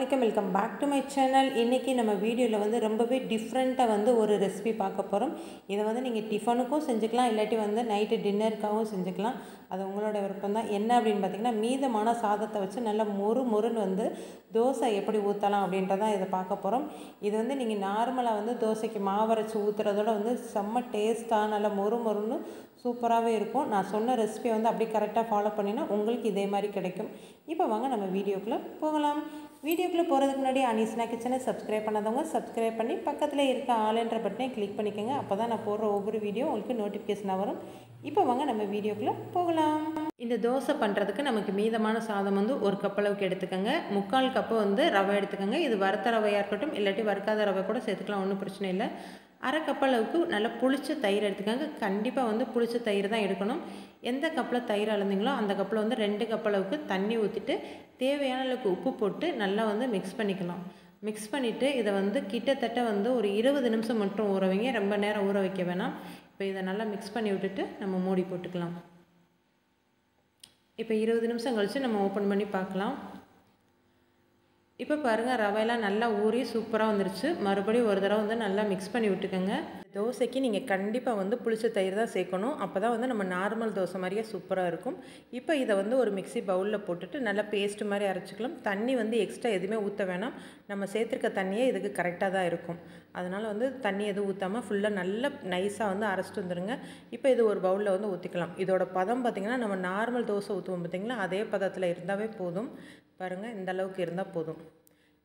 Assalamualaikum, welcome back to my channel. இன்னைக்கு நம்ம வீடியோல வந்து ரொம்பவே டிஃபரண்டா வந்து ஒரு ரெசிபி பார்க்க போறோம். இத வந்து நீங்க டிஃபனுக்கும் செஞ்சுக்கலாம் இல்லாட்டி வந்து நைட் டின்னருக்காகவும் செஞ்சுக்கலாம். அது உங்களோட விருப்பம் தான். என்ன அப்படினு பாத்தீங்கன்னா மீதமான சாதத்தை வச்சு நல்ல மொறு மொறுன்னு வந்து தோசை எப்படி ஊத்தலாம் அப்படின்றத இத பார்க்க போறோம். இது வந்து நீங்க நார்மலா வந்து தோசைக்கு மாவு அரைச்சு ஊத்துறதோட வந்து செம்ம டேஸ்டா நல்ல மொறு மொறுன்னு சூப்பராவே இருக்கும். நான் சொன்ன ரெசிபி வந்து அப்படியே கரெக்ட்டா ஃபாலோ பண்ணினா உங்களுக்கு இதே மாதிரி கிடைக்கும். இப்போ வாங்க நம்ம வீடியோக்குள்ள போகலாம். வீடியோக்குள்ள போறதுக்கு முன்னாடி அனிஷ் கிச்சனை சப்ஸ்கிரைப் பண்ணாதவங்க சப்ஸ்கிரைப் பண்ணி பக்கத்துல இருக்க ஆல்ன்ற பட்டனை கிளிக் பண்ணிக்கங்க. அப்பதான் நான் போடுற ஒவ்வொரு வீடியோ உங்களுக்கு நோட்டிஃபிகேஷனா வரும். இப்போ வாங்க நம்ம வீடியோக்குள்ள போகலாம். இந்த தோசை பண்றதுக்கு நமக்கு மீதமான சாதம் வந்து 1 கப் அளவுக்கு எடுத்துக்கங்க. 3/4 கப் வந்து ரவை எடுத்துக்கங்க. இது வறுத்த ரவையா இருக்கட்டும் இல்லாட்டி வறுக்காத ரவை கூட சேர்த்துக்கலாம், ஒன்றும் பிரச்சனை இல்லை. 1/2 கப் அளவுக்கு நல்லா புளிச்ச தயிர் எடுத்துக்கங்க. கண்டிப்பாக வந்து புளிச்ச தயிர் தான் எடுக்கணும். எந்த கப்பில் தயிர் அளந்தீங்களோ அந்த கப்பில் வந்து 2 கப் அளவுக்கு தண்ணி ஊற்றிட்டு தேவையான அளவுக்கு உப்பு போட்டு நல்லா வந்து மிக்ஸ் பண்ணிக்கலாம். மிக்ஸ் பண்ணிவிட்டு இதை வந்து கிட்டத்தட்ட வந்து ஒரு 20 நிமிஷம் மட்டும் ஊற வைங்க. ரொம்ப நேரம் ஊற வைக்க வேணாம். இப்போ இதை நல்லா மிக்ஸ் பண்ணி விட்டுட்டு நம்ம மூடி போட்டுக்கலாம். இப்போ 20 நிமிஷம் கழித்து நம்ம ஓப்பன் பண்ணி பார்க்கலாம். இப்போ பாருங்கள், ரவையெல்லாம் நல்லா ஊறி சூப்பராக வந்துருச்சு. மறுபடியும் ஒரு தடவை வந்து நல்லா மிக்ஸ் பண்ணி விட்டுக்கோங்க. தோசைக்கு நீங்கள் கண்டிப்பாக வந்து புளிச்ச தயிர் தான் சேர்க்கணும். அப்போ தான் வந்து நம்ம நார்மல் தோசை மாதிரியே சூப்பராக இருக்கும். இப்போ இதை வந்து ஒரு மிக்ஸி பவுலில் போட்டுட்டு நல்லா பேஸ்ட் மாதிரி அரைச்சிக்கலாம். தண்ணி வந்து எக்ஸ்ட்ரா எதுவுமே ஊற்ற வேணாம். நம்ம சேர்த்துருக்க தண்ணியே இதுக்கு கரெக்டாக தான் இருக்கும். அதனால் வந்து தண்ணி எதுவும் ஊற்றாமல் ஃபுல்லாக நல்லா நைஸாக வந்து அரைச்சிட்டு வந்துடுங்க. இப்போ இது ஒரு பவுலில் வந்து ஊற்றிக்கலாம். இதோட பதம் பார்த்திங்கன்னா நம்ம நார்மல் தோசை ஊற்றுவோம் பார்த்திங்களா, அதே பதத்தில் இருந்தாவே போதும். பாருங்கள், இந்த அளவுக்கு இருந்தால் போதும்.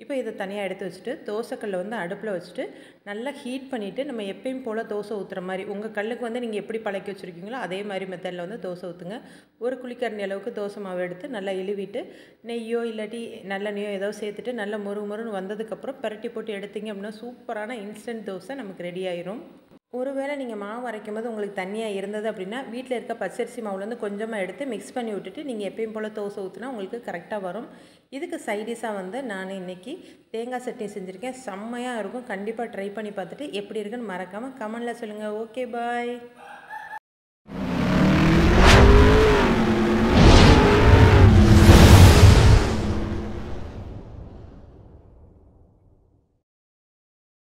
இப்போ இதை தனியாக எடுத்து வச்சுட்டு தோசைக்கல்லை வந்து அடுப்பில் வச்சுட்டு நல்லா ஹீட் பண்ணிவிட்டு நம்ம எப்பயும் போல் தோசை ஊற்றுற மாதிரி உங்கள் கல்லுக்கு வந்து நீங்கள் எப்படி பழக்கி வச்சுருக்கீங்களோ அதே மாதிரி மெத்தடில் வந்து தோசை ஊற்றுங்க. ஒரு குழிக்கரண்டி அளவுக்கு தோசை மாவு எடுத்து நல்லா இழுவிட்டு நெய்யோ இல்லாட்டி நல்லெண்ணெயோ ஏதோ சேர்த்துட்டு நல்லா மொறு மொறுன்னு வந்ததுக்கப்புறம் பரட்டி போட்டு எடுத்தீங்க அப்படின்னா சூப்பரான இன்ஸ்டன்ட் தோசை நமக்கு ரெடி ஆயிரும். ஒருவேளை நீங்கள் மாவு அரைக்கும் போது உங்களுக்கு தண்ணியாக இருந்தது அப்படின்னா வீட்டில் இருக்க பச்சரிசி மாவுலேருந்து கொஞ்சமாக எடுத்து மிக்ஸ் பண்ணி விட்டுட்டு நீங்கள் எப்பயும் போல் தோசை ஊற்றினா உங்களுக்கு கரெக்டாக வரும். இதுக்கு சைடிஷாக வந்து நான் இன்றைக்கி தேங்காய் சட்னி செஞ்சுருக்கேன். செம்மையாக இருக்கும். கண்டிப்பாக ட்ரை பண்ணி பார்த்துட்டு எப்படி இருக்குன்னு மறக்காமல் கமெண்டில் சொல்லுங்கள். ஓகே, பாய்.